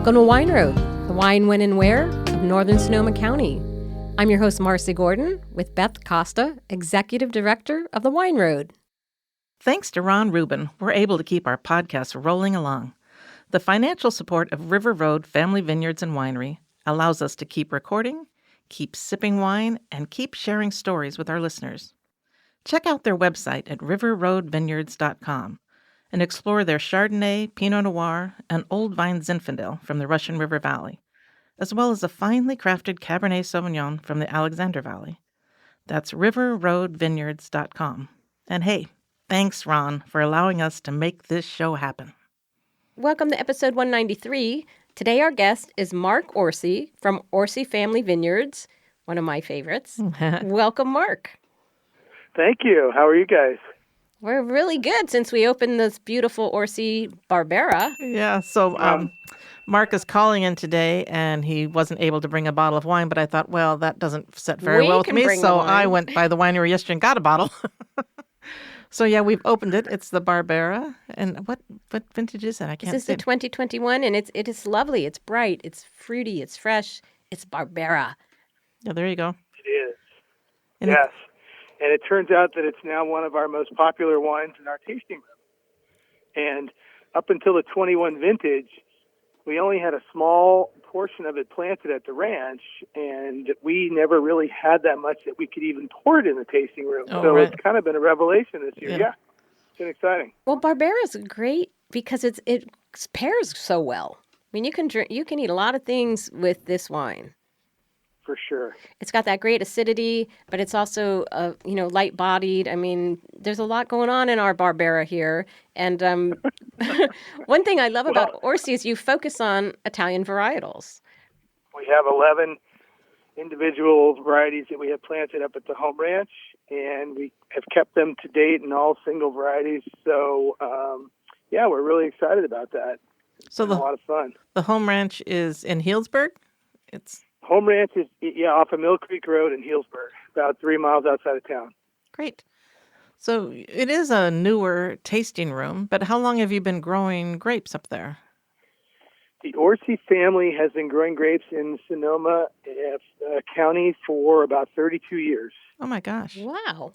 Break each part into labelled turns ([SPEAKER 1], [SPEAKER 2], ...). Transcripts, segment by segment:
[SPEAKER 1] Welcome to Wine Road, the wine, when, and where of Northern Sonoma County. I'm your host, Marcy Gordon, with Beth Costa, Executive Director of the Wine Road.
[SPEAKER 2] Thanks to Ron Rubin, we're able to keep our podcast rolling along. The financial support of River Road Family Vineyards and Winery allows us to keep recording, keep sipping wine, and keep sharing stories with our listeners. Check out their website at riverroadvineyards.com and explore their Chardonnay, Pinot Noir, and Old Vine Zinfandel from the Russian River Valley, as well as a finely crafted Cabernet Sauvignon from the Alexander Valley. That's riverroadvineyards.com. And hey, thanks, Ron, for allowing us to make this show happen.
[SPEAKER 1] Welcome to episode 193. Today our guest is Mark Orsi from Orsi Family Vineyards, one of my favorites. Welcome, Mark.
[SPEAKER 3] Thank you. How are you guys?
[SPEAKER 1] We're really good since we opened this beautiful Orsi Barbera.
[SPEAKER 2] Yeah, so Mark is calling in today, and he wasn't able to bring a bottle of wine, but I thought, well, that doesn't sit very well with me, so I went by the winery yesterday and got a bottle. So, yeah, we've opened it. It's the Barbera. And what vintage is it? I can't see.
[SPEAKER 1] This is the 2021, and it is lovely. It's bright. It's fruity. It's fresh. It's Barbera.
[SPEAKER 2] Yeah, there you go.
[SPEAKER 3] It is.
[SPEAKER 2] And
[SPEAKER 3] yes. And it turns out that it's now one of our most popular wines in our tasting room. And up until the 21 vintage, we only had a small portion of it planted at the ranch, and we never really had that much that we could even pour it in the tasting room. It's kind of been a revelation this year. Yeah. It's been exciting.
[SPEAKER 1] Well, Barbera is great because it pairs so well. I mean, you can eat a lot of things with this wine.
[SPEAKER 3] For sure.
[SPEAKER 1] It's got that great acidity, but it's also, light-bodied. I mean, there's a lot going on in our Barbera here. And one thing I love about Orsi is you focus on Italian varietals.
[SPEAKER 3] We have 11 individual varieties that we have planted up at the home ranch, and we have kept them to date in all single varieties. So, we're really excited about that.
[SPEAKER 2] So
[SPEAKER 3] it's a lot of fun.
[SPEAKER 2] The home ranch is in Healdsburg?
[SPEAKER 3] Home ranch is, off of Mill Creek Road in Healdsburg, about 3 miles outside of town.
[SPEAKER 2] Great. So it is a newer tasting room, but how long have you been growing grapes up there?
[SPEAKER 3] The Orsi family has been growing grapes in Sonoma County for about 32 years.
[SPEAKER 2] Oh, my gosh.
[SPEAKER 1] Wow.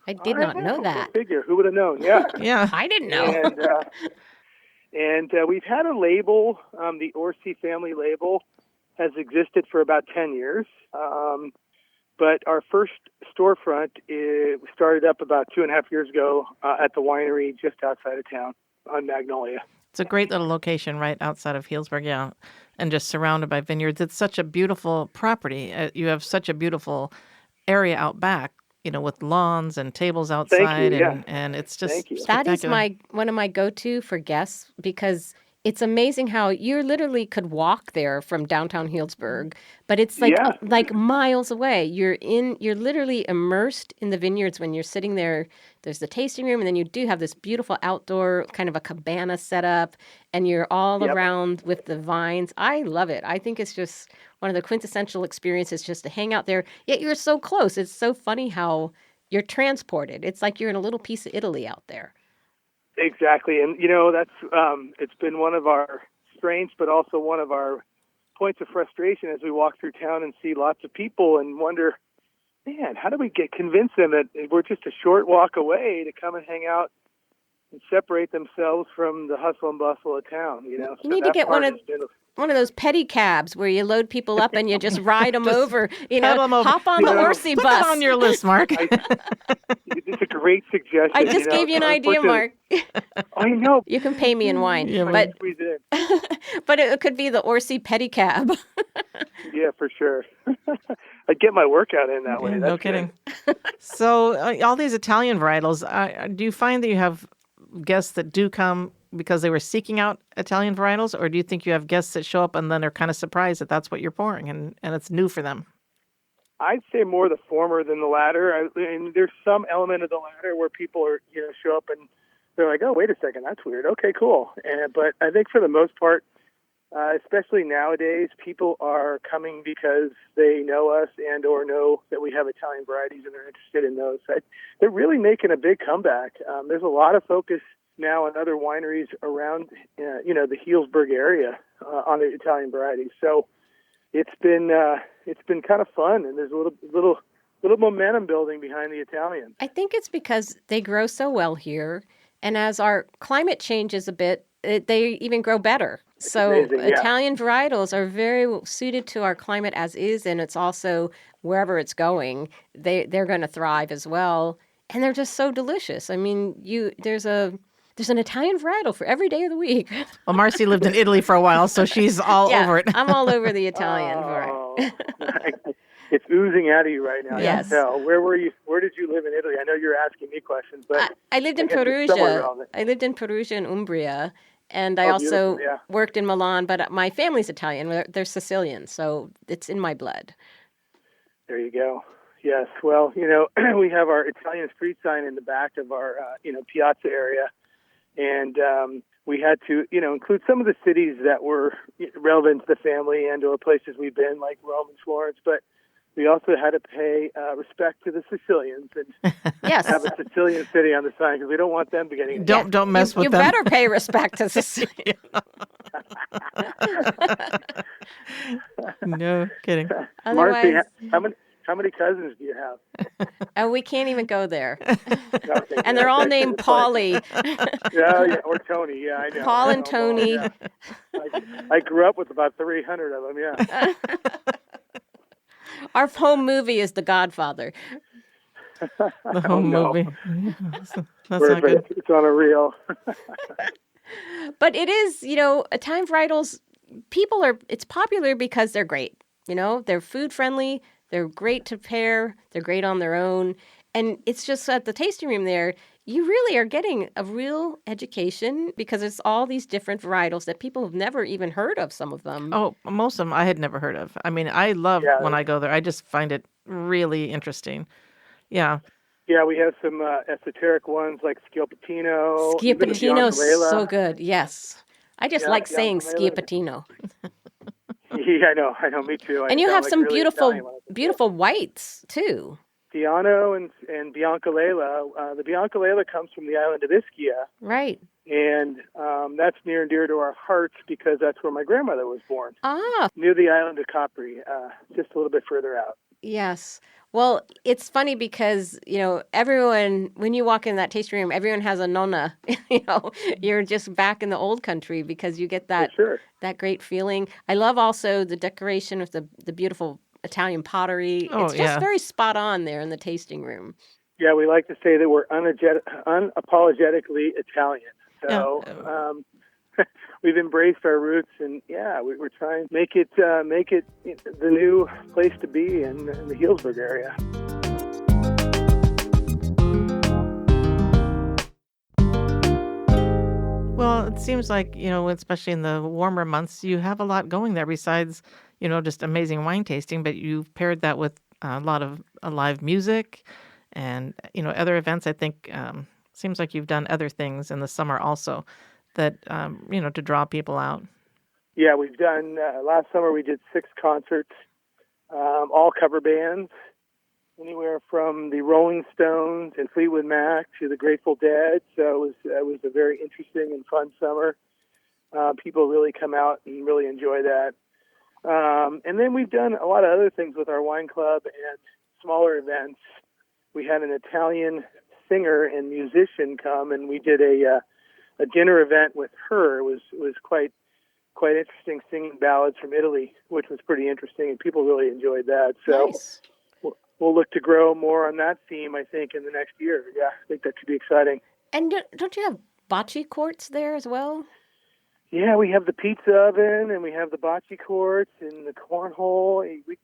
[SPEAKER 1] I did not know that.
[SPEAKER 3] Figure. Who would have known? Yeah.
[SPEAKER 2] Yeah.
[SPEAKER 1] I didn't know.
[SPEAKER 3] And we've had a label, the Orsi family label, has existed for about 10 years. But our first storefront started up about 2.5 years ago at the winery just outside of town on Magnolia.
[SPEAKER 2] It's a great little location right outside of Healdsburg, yeah, and just surrounded by vineyards. It's such a beautiful property. You have such a beautiful area out back, with lawns and tables outside.
[SPEAKER 3] Thank you,
[SPEAKER 2] and it's just
[SPEAKER 1] that is one of my go-to for guests because it's amazing how you literally could walk there from downtown Healdsburg, but it's like miles away. You're literally immersed in the vineyards when you're sitting there. There's the tasting room, and then you do have this beautiful outdoor kind of a cabana set up, and you're all around with the vines. I love it. I think it's just one of the quintessential experiences just to hang out there, yet you're so close. It's so funny how you're transported. It's like you're in a little piece of Italy out there.
[SPEAKER 3] Exactly. And, that's it's been one of our strengths, but also one of our points of frustration as we walk through town and see lots of people and wonder, man, how do we convince them that we're just a short walk away to come and hang out and separate themselves from the hustle and bustle of town,
[SPEAKER 1] You need to get one of those pedicabs where you load people up and you just ride them over, hop on the Orsi bus.
[SPEAKER 2] Put that on your list, Mark.
[SPEAKER 3] It's a great suggestion.
[SPEAKER 1] I just gave you an idea, Mark.
[SPEAKER 3] I know.
[SPEAKER 1] You can pay me in wine, but it could be the Orsi pedicab.
[SPEAKER 3] Yeah, for sure. I'd get my workout in that way.
[SPEAKER 2] That's no kidding. So all these Italian varietals, do you find that you have guests that do come because they were seeking out Italian varietals, or do you think you have guests that show up and then they're kind of surprised that that's what you're pouring and it's new for them?
[SPEAKER 3] I'd say more the former than the latter. And there's some element of the latter where people are, show up and they're like, oh, wait a second, that's weird. Okay, cool. But I think for the most part, especially nowadays, people are coming because they know us and or know that we have Italian varieties and they're interested in those. They're really making a big comeback. There's a lot of focus now in other wineries around, the Healdsburg area on the Italian varieties. So it's been kind of fun, and there's a little momentum building behind the Italians.
[SPEAKER 1] I think it's because they grow so well here, and as our climate changes a bit, they even grow better. So
[SPEAKER 3] amazing, yeah.
[SPEAKER 1] Italian varietals are very suited to our climate as is, and it's also wherever it's going, they're going to thrive as well, and they're just so delicious. I mean, there's an Italian varietal for every day of the week.
[SPEAKER 2] Well, Marcy lived in Italy for a while, so she's all over it.
[SPEAKER 1] I'm all over the Italian varietal.
[SPEAKER 3] It's oozing out of you right now.
[SPEAKER 1] Yes.
[SPEAKER 3] I can tell. Where were you? Where did you live in Italy? I know you're asking me questions, but
[SPEAKER 1] I lived in Perugia. I lived in Perugia and Umbria, and I also worked in Milan. But my family's Italian; they're Sicilian, so it's in my blood.
[SPEAKER 3] There you go. Yes. Well, we have our Italian street sign in the back of our piazza area, and we had to include some of the cities that were relevant to the family and or places we've been, like Rome and Florence, but we also had to pay respect to the Sicilians and have a Sicilian city on the sign because we don't want them beginning.
[SPEAKER 2] Don't mess with them.
[SPEAKER 1] You better pay respect to Sicilians.
[SPEAKER 2] No kidding.
[SPEAKER 3] Marcy, how many cousins do you have?
[SPEAKER 1] Oh, we can't even go there. Okay, and they're all named Paulie.
[SPEAKER 3] Yeah, or Tony. Yeah, I know.
[SPEAKER 1] Paul and Tony.
[SPEAKER 3] Yeah. I grew up with about 300 of them. Yeah.
[SPEAKER 1] Our home movie is The Godfather.
[SPEAKER 2] The home movie. That's not good.
[SPEAKER 3] It's on a reel.
[SPEAKER 1] But it is, Italian varietals, it's popular because they're great. They're food friendly. They're great to pair. They're great on their own. And it's just at the tasting room there, you really are getting a real education because it's all these different varietals that people have never even heard of, some of them.
[SPEAKER 2] Oh, most of them I had never heard of. I mean, I love when I go there. I just find it really interesting. Yeah.
[SPEAKER 3] Yeah, we have some esoteric ones like Schioppettino.
[SPEAKER 1] Schioppettino's so good, yes. I just like saying Schioppettino.
[SPEAKER 3] Yeah, I know, me too.
[SPEAKER 1] And you have some really beautiful whites, too.
[SPEAKER 3] Fiano and Biancalela. The Biancalela comes from the island of Ischia.
[SPEAKER 1] Right.
[SPEAKER 3] And that's near and dear to our hearts because that's where my grandmother was born.
[SPEAKER 1] Ah.
[SPEAKER 3] Near the island of Capri, just a little bit further out.
[SPEAKER 1] Yes. Well, it's funny because, everyone, when you walk in that tasting room, everyone has a nonna. You're just back in the old country because you get that that great feeling. I love also the decoration with the beautiful Italian pottery. It's just very spot on there in the tasting room.
[SPEAKER 3] Yeah, we like to say that we're unapologetically Italian. So we've embraced our roots, and we're trying to make it the new place to be in the Healdsburg area.
[SPEAKER 2] Well, it seems like, especially in the warmer months, you have a lot going there besides, just amazing wine tasting, but you've paired that with a lot of live music and, other events. I think seems like you've done other things in the summer also that, to draw people out. Yeah,
[SPEAKER 3] we've done, last summer we did 6 concerts, all cover bands, anywhere from the Rolling Stones and Fleetwood Mac to the Grateful Dead. So it was a very interesting and fun summer. People really come out and really enjoy that. And then we've done a lot of other things with our wine club and smaller events. We had an Italian singer and musician come, and we did a dinner event with her. It was quite interesting, singing ballads from Italy, which was pretty interesting, and people really enjoyed that. So
[SPEAKER 1] nice.
[SPEAKER 3] We'll look to grow more on that theme, I think, in the next year. Yeah, I think that could be exciting.
[SPEAKER 1] And don't you have bocce courts there as well?
[SPEAKER 3] Yeah, we have the pizza oven, and we have the bocce courts and the cornhole. We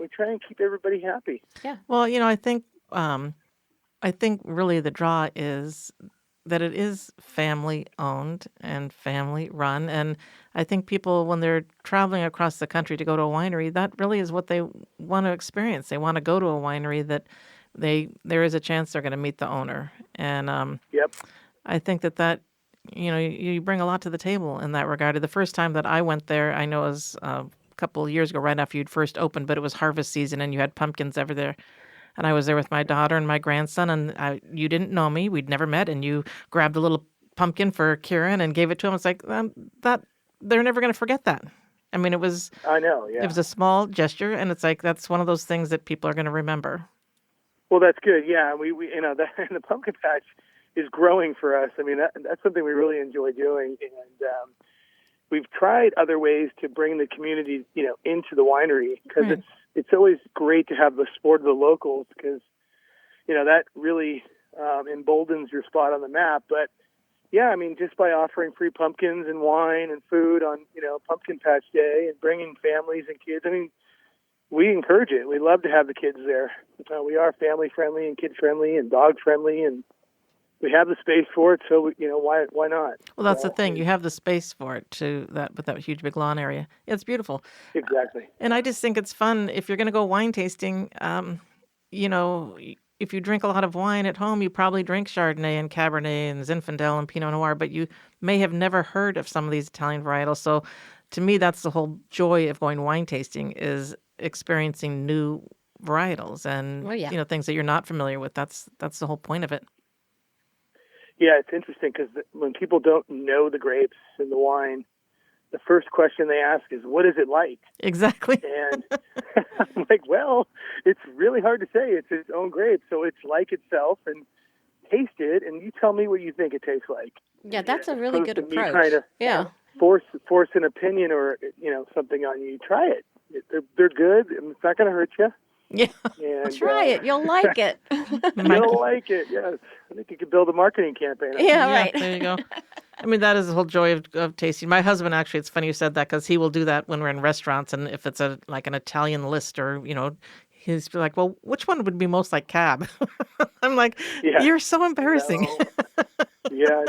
[SPEAKER 3] try and keep everybody happy.
[SPEAKER 1] Yeah.
[SPEAKER 2] Well, I think really the draw is that it is family owned and family run. And I think people, when they're traveling across the country to go to a winery, that really is what they want to experience. They want to go to a winery that there is a chance they're going to meet the owner. And I think that you bring a lot to the table in that regard. The first time that I went there, I know it was a couple of years ago, right after you'd first opened, but it was harvest season and you had pumpkins over there. And I was there with my daughter and my grandson, and you didn't know me. We'd never met, and you grabbed a little pumpkin for Kieran and gave it to him. It's like that they're never going to forget that. I mean, it was.
[SPEAKER 3] I know. Yeah.
[SPEAKER 2] It was a small gesture, and it's like that's one of those things that people are going to remember.
[SPEAKER 3] Well, that's good. Yeah, we that, and the pumpkin patch is growing for us. I mean, that's something we really enjoy doing, and we've tried other ways to bring the community, into the winery, because it's always great to have the support of the locals, because that really emboldens your spot on the map. But yeah, I mean, just by offering free pumpkins and wine and food on Pumpkin Patch Day and bringing families and kids, I mean, we encourage it. We love to have the kids there. We are family friendly and kid friendly and dog friendly, and we have the space for it. So why not?
[SPEAKER 2] Well, that's the thing. You have the space for it with that huge big lawn area. It's beautiful.
[SPEAKER 3] Exactly.
[SPEAKER 2] And I just think it's fun if you're going to go wine tasting. If you drink a lot of wine at home, you probably drink Chardonnay and Cabernet and Zinfandel and Pinot Noir, but you may have never heard of some of these Italian varietals. So to me, that's the whole joy of going wine tasting, is experiencing new varietals and things that you're not familiar with. That's the whole point of it.
[SPEAKER 3] Yeah, it's interesting because when people don't know the grapes in the wine, the first question they ask is, what is it like?
[SPEAKER 2] Exactly.
[SPEAKER 3] And I'm like, well, it's really hard to say. It's its own grape, so it's like itself, and taste it, and you tell me what you think it tastes like.
[SPEAKER 1] Yeah, that's a really good approach.
[SPEAKER 3] Kind of force an opinion or something on you. Try it. They're good. It's not going to hurt you.
[SPEAKER 1] Yeah, and, try it. You'll like it.
[SPEAKER 3] You'll like it. Yes, I think you could build a marketing campaign.
[SPEAKER 1] Yeah, right.
[SPEAKER 2] There you go. I mean, that is the whole joy of tasting. My husband, actually, it's funny you said that, because he will do that when we're in restaurants, and if it's an Italian list, or he's like, "Well, which one would be most like Cab?" I'm like, "You're so embarrassing."
[SPEAKER 3] No. Yeah,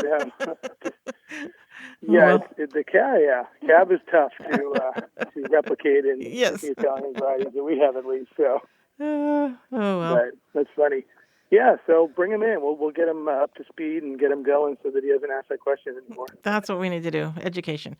[SPEAKER 3] yeah. The Cab. Yeah, Cab is tough to replicate in the Italian varieties that we have, at least. So,
[SPEAKER 2] oh well,
[SPEAKER 3] but that's funny. Yeah, so bring him in. We'll get him up to speed and get him going so that he doesn't ask that question anymore.
[SPEAKER 2] That's what we need to do. Education.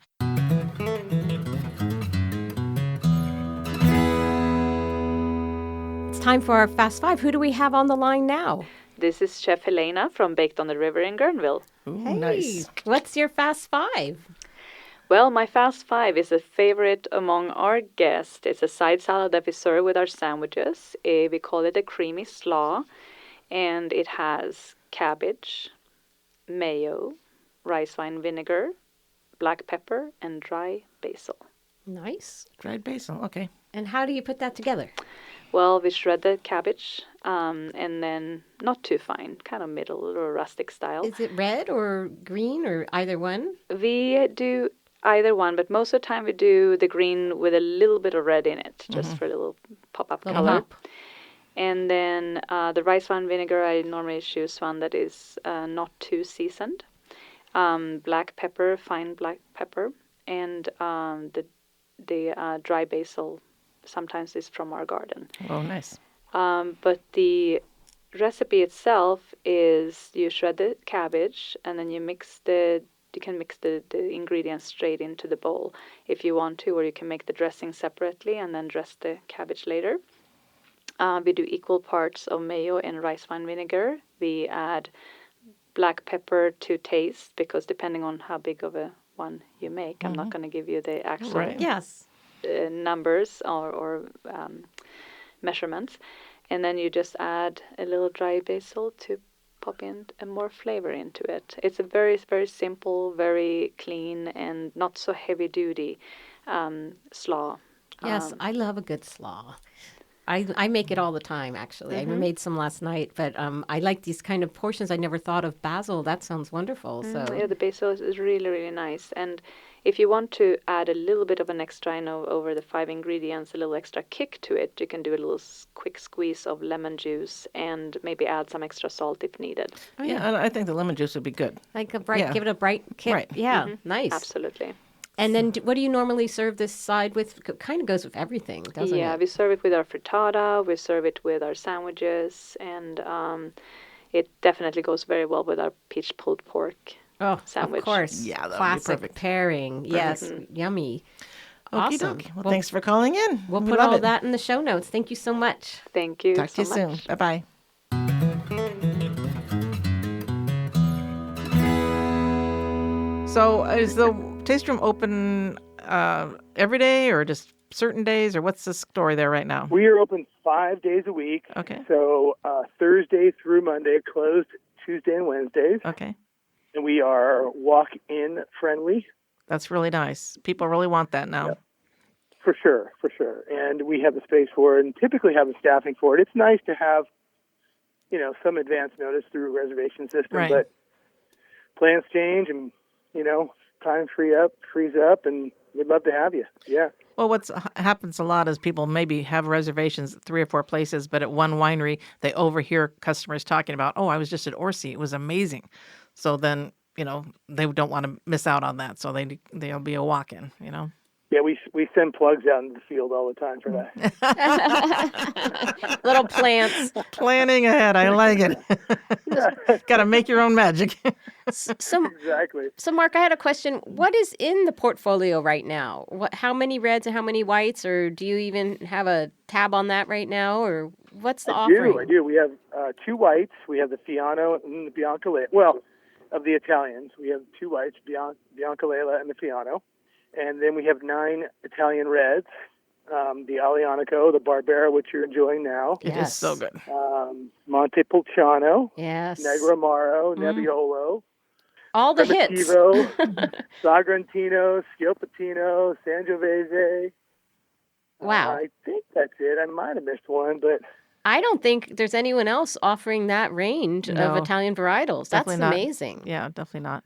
[SPEAKER 1] It's time for our Fast Five. Who do we have on the line now?
[SPEAKER 4] This is Chef Helena from Baked on the River in Guerneville.
[SPEAKER 2] Ooh,
[SPEAKER 1] hey,
[SPEAKER 2] nice.
[SPEAKER 1] What's your Fast Five?
[SPEAKER 4] Well, my Fast Five is a favorite among our guests. It's a side salad that we serve with our sandwiches. We call it a creamy slaw. And it has cabbage, mayo, rice wine vinegar, black pepper, and dry basil.
[SPEAKER 1] Nice.
[SPEAKER 2] Dried basil, okay.
[SPEAKER 1] And how do you put that together?
[SPEAKER 4] Well, we shred the cabbage, and then not too fine, kind of middle or rustic style.
[SPEAKER 1] Is it red or green or either one?
[SPEAKER 4] We do either one, but most of the time we do the green with a little bit of red in it, just for a little pop-up color.
[SPEAKER 1] Pop.
[SPEAKER 4] And then the rice wine vinegar, I normally choose one that is not too seasoned. Black pepper, fine black pepper, and the dry basil sometimes is from our garden.
[SPEAKER 2] Oh, nice.
[SPEAKER 4] But the recipe itself is you shred the cabbage, and then you can mix the ingredients straight into the bowl if you want to, or you can make the dressing separately and then dress the cabbage later. We do equal parts of mayo and rice wine vinegar. We add black pepper to taste, because depending on how big of a one you make, I'm not going to give you the actual numbers or measurements. And then you just add a little dry basil to pop in more flavor into it. It's a very, very simple, very clean, and not so heavy-duty slaw.
[SPEAKER 1] Yes, I love a good slaw. I make it all the time, actually. I made some last night, but I like these kind of portions. I never thought of basil. That sounds wonderful.
[SPEAKER 4] Yeah, the basil is really, really nice. And if you want to add a little bit of an extra, over the 5 ingredients, a little extra kick to it, you can do a little quick squeeze of lemon juice and maybe add some extra salt if needed.
[SPEAKER 2] Oh, yeah, and I think the lemon juice would be good.
[SPEAKER 1] Like give it a bright kick.
[SPEAKER 2] Right.
[SPEAKER 1] Yeah, nice.
[SPEAKER 4] Absolutely.
[SPEAKER 1] And then what do you normally serve this side with? It kind of goes with everything, doesn't it?
[SPEAKER 4] Yeah, we serve it with our frittata, we serve it with our sandwiches, and it definitely goes very well with our peach pulled pork sandwich.
[SPEAKER 1] Of course.
[SPEAKER 2] Yeah, that would be
[SPEAKER 1] classic
[SPEAKER 2] perfect.
[SPEAKER 1] pairing. Yes, yummy. Awesome.
[SPEAKER 2] Okey-doke. Well, thanks for calling in.
[SPEAKER 1] We'll put all that in the show notes. Thank you so much.
[SPEAKER 4] Thank you
[SPEAKER 2] Talk
[SPEAKER 4] so
[SPEAKER 2] to you
[SPEAKER 4] much.
[SPEAKER 2] soon. Bye-bye. So is the taste room open every day or just certain days, or what's the story there right now?
[SPEAKER 3] We are open 5 days a week.
[SPEAKER 2] Okay.
[SPEAKER 3] So Thursday through Monday, closed Tuesday and Wednesdays.
[SPEAKER 2] Okay.
[SPEAKER 3] And we are walk-in friendly.
[SPEAKER 2] That's really nice. People really want that now.
[SPEAKER 3] Yep. For sure. And we have the space for it and typically have the staffing for it. It's nice to have, some advance notice through a reservation system,
[SPEAKER 2] right.
[SPEAKER 3] But plans change and, time frees up, and we'd love to have you. Yeah.
[SPEAKER 2] Well, what happens a lot is people maybe have reservations at 3 or 4 places, but at one winery, they overhear customers talking about, I was just at Orsi. It was amazing. So then, they don't want to miss out on that. So they'll be a walk-in,
[SPEAKER 3] Yeah, we send plugs out in the field all the time for
[SPEAKER 1] that. Little plants.
[SPEAKER 2] Planning ahead. I like it. Got to make your own magic.
[SPEAKER 3] Exactly.
[SPEAKER 1] So, Mark, I had a question. What is in the portfolio right now? How many reds and how many whites? Or do you even have a tab on that right now? Or what's the offering?
[SPEAKER 3] I do. We have 2 whites. We have the Fiano and the Biancalela. Well, of the Italians, we have 2 whites, Biancalela and the Fiano. And then we have 9 Italian reds, the Aglianico, the Barbera, which you're enjoying now.
[SPEAKER 2] It is so good.
[SPEAKER 3] Montepulciano,
[SPEAKER 1] yes,
[SPEAKER 3] Negramaro, Nebbiolo,
[SPEAKER 1] all the hits.
[SPEAKER 3] Sagrantino, Schioppettino, Sangiovese.
[SPEAKER 1] Wow.
[SPEAKER 3] I think that's it. I might have missed one, but
[SPEAKER 1] I don't think there's anyone else offering that range of Italian varietals. That's amazing.
[SPEAKER 2] Yeah, definitely not.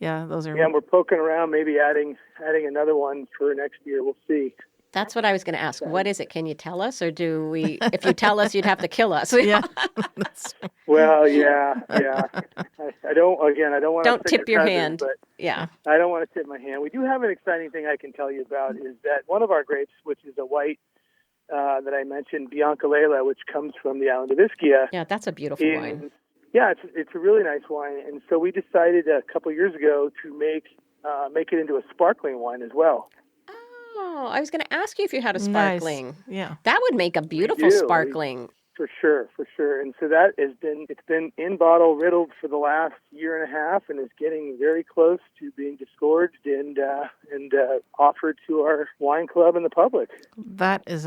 [SPEAKER 2] Yeah, those are.
[SPEAKER 3] Yeah, and we're poking around, maybe adding another one for next year. We'll see.
[SPEAKER 1] That's what I was going to ask. What is it? Can you tell us, or do we? If you tell us, you'd have to kill us.
[SPEAKER 2] Yeah.
[SPEAKER 3] Well, yeah. I don't want to
[SPEAKER 1] tip your hand.
[SPEAKER 3] But
[SPEAKER 1] yeah,
[SPEAKER 3] I don't want to tip my hand. We do have an exciting thing I can tell you about. Is that one of our grapes, which is a white that I mentioned, Biancalela, which comes from the island of Ischia.
[SPEAKER 1] Yeah, that's a beautiful wine.
[SPEAKER 3] Yeah, it's a really nice wine, and so we decided a couple of years ago to make it into a sparkling wine as well.
[SPEAKER 1] Oh, I was going to ask you if you had a sparkling.
[SPEAKER 2] Nice. Yeah,
[SPEAKER 1] that would make a beautiful sparkling.
[SPEAKER 3] For sure. And so it's been in bottle riddled for the last year and a half, and is getting very close to being disgorged and offered to our wine club and the public.
[SPEAKER 2] That is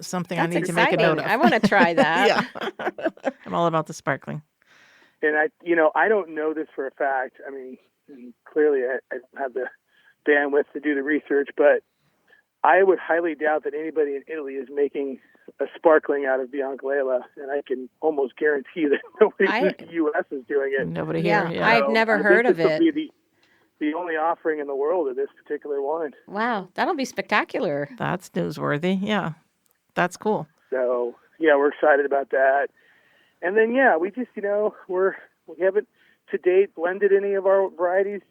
[SPEAKER 2] something
[SPEAKER 1] That's
[SPEAKER 2] I need
[SPEAKER 1] exciting.
[SPEAKER 2] to make a note of.
[SPEAKER 1] I want to try that.
[SPEAKER 2] Yeah. I'm all about the sparkling.
[SPEAKER 3] And I don't know this for a fact. I mean, clearly I don't have the bandwidth to do the research, but I would highly doubt that anybody in Italy is making a sparkling out of Biancalela, and I can almost guarantee that nobody in the U.S. is doing it.
[SPEAKER 2] Nobody here.
[SPEAKER 1] Yeah, I've never heard of it.
[SPEAKER 3] This will be the only offering in the world of this particular wine.
[SPEAKER 1] Wow, that'll be spectacular.
[SPEAKER 2] That's newsworthy. Yeah. That's cool.
[SPEAKER 3] So, yeah, we're excited about that. And then, we just, we haven't to date blended any of our varieties,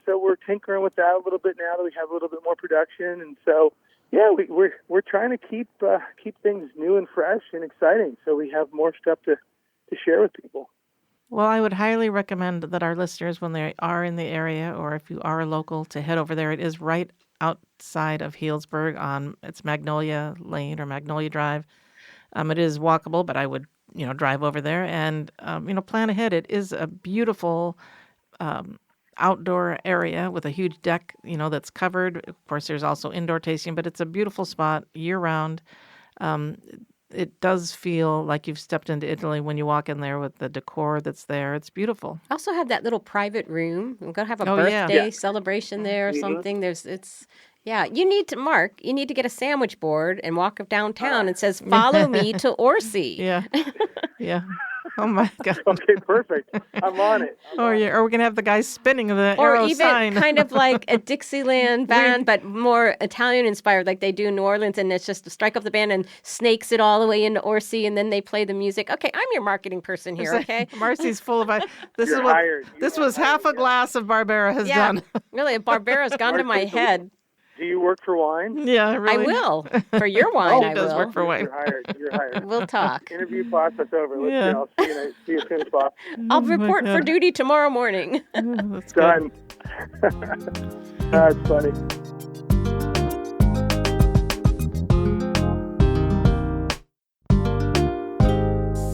[SPEAKER 3] so we're tinkering with that a little bit now that we have a little bit more production. And so, we're trying to keep things new and fresh and exciting, so we have more stuff to share with people.
[SPEAKER 2] Well, I would highly recommend that our listeners, when they are in the area, or if you are local, to head over there. It is right outside of Healdsburg it's Magnolia Lane or Magnolia Drive. It is walkable, but I would, drive over there and, plan ahead. It is a beautiful outdoor area with a huge deck, that's covered. Of course, there's also indoor tasting, but it's a beautiful spot year round. It does feel like you've stepped into Italy when you walk in there with the decor that's there. It's beautiful.
[SPEAKER 1] Also have that little private room. We're going to have a birthday celebration there or something. You need to get a sandwich board and walk downtown and says, "Follow me to Orsi."
[SPEAKER 2] Yeah. Yeah. Oh my God.
[SPEAKER 3] Okay, perfect. I'm on it.
[SPEAKER 2] Or we're going to have the guy spinning the arrow sign.
[SPEAKER 1] Or even kind of like a Dixieland band, but more Italian inspired, like they do in New Orleans, and it's just to strike up the band and snakes it all the way into Orsi, and then they play the music. Okay, I'm your marketing person here, okay?
[SPEAKER 2] Marcy's full of
[SPEAKER 3] You're hired.
[SPEAKER 2] This was half a glass of Barbera has done.
[SPEAKER 1] Really, Barbera's gone to my head.
[SPEAKER 3] Do you work for wine?
[SPEAKER 2] Yeah, really.
[SPEAKER 1] I will. For your wine, I will.
[SPEAKER 2] He does work for wine.
[SPEAKER 3] You're hired.
[SPEAKER 1] We'll talk.
[SPEAKER 3] Interview process over. I'll see you as soon as possible.
[SPEAKER 1] I'll report for duty tomorrow morning.
[SPEAKER 2] That's
[SPEAKER 3] done. That's funny.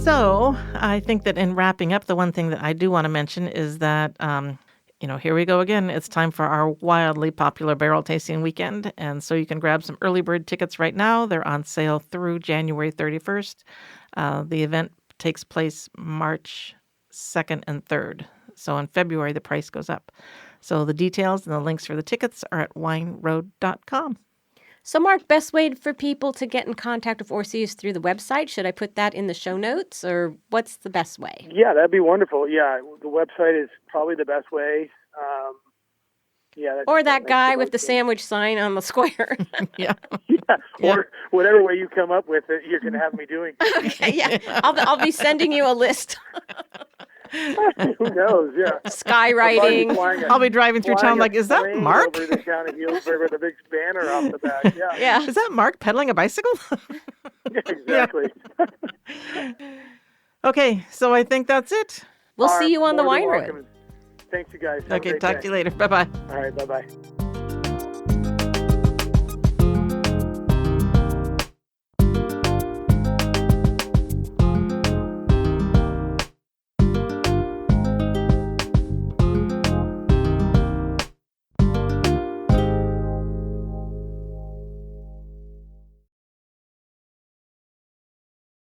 [SPEAKER 2] So I think that in wrapping up, the one thing that I do want to mention is that Here we go again. It's time for our wildly popular barrel tasting weekend. And so you can grab some early bird tickets right now. They're on sale through January 31st. The event takes place March 2nd and 3rd. So in February, the price goes up. So the details and the links for the tickets are at wineroad.com.
[SPEAKER 1] So, Mark, best way for people to get in contact with Orsi is through the website. Should I put that in the show notes, or what's the best way?
[SPEAKER 3] Yeah, that'd be wonderful. Yeah, the website is probably the best way.
[SPEAKER 1] Or that guy with the sandwich sign on the square.
[SPEAKER 2] Yeah.
[SPEAKER 3] Or whatever way you come up with it, you can have me doing.
[SPEAKER 1] Okay, yeah. I'll be sending you a list.
[SPEAKER 3] Who knows? Yeah.
[SPEAKER 1] Skywriting.
[SPEAKER 2] I'll be driving through town like, is that Mark?
[SPEAKER 3] Over the town of Healdsburg with a big banner off the back.
[SPEAKER 1] Yeah.
[SPEAKER 2] Is that Mark pedaling a bicycle?
[SPEAKER 3] Yeah, exactly.
[SPEAKER 2] Yeah. Okay, so I think that's it.
[SPEAKER 1] We'll see you on the wine road.
[SPEAKER 3] Thanks, you guys.
[SPEAKER 2] Okay, talk to you later. Bye-bye.
[SPEAKER 3] All right, bye-bye.